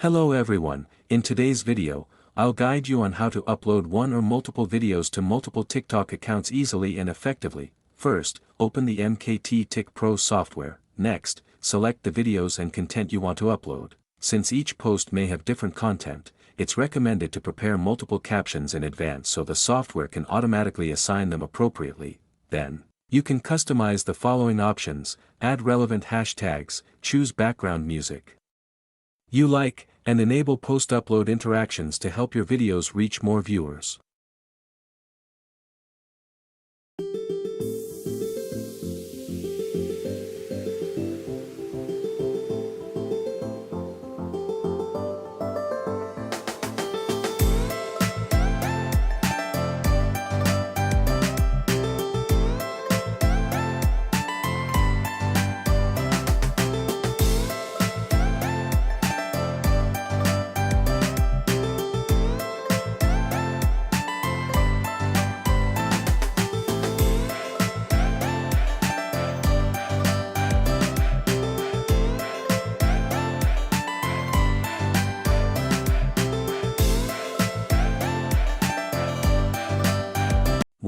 Hello everyone, in today's video, I'll guide you on how to upload one or multiple videos to multiple TikTok accounts easily and effectively. First, open the MKT Tik Pro software. Next, select the videos and content you want to upload. Since each post may have different content, it's recommended to prepare multiple captions in advance so the software can automatically assign them appropriately. Then, you can customize the following options: add relevant hashtags, choose background music you like, and enable post-upload interactions to help your videos reach more viewers.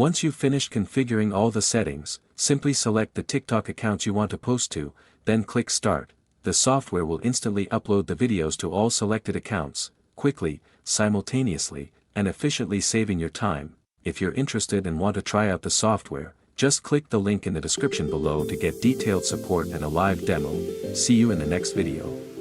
Once you've finished configuring all the settings, simply select the TikTok account you want to post to, then click Start. The software will instantly upload the videos to all selected accounts, quickly, simultaneously, and efficiently, saving your time. If you're interested and want to try out the software, just click the link in the description below to get detailed support and a live demo. See you in the next video.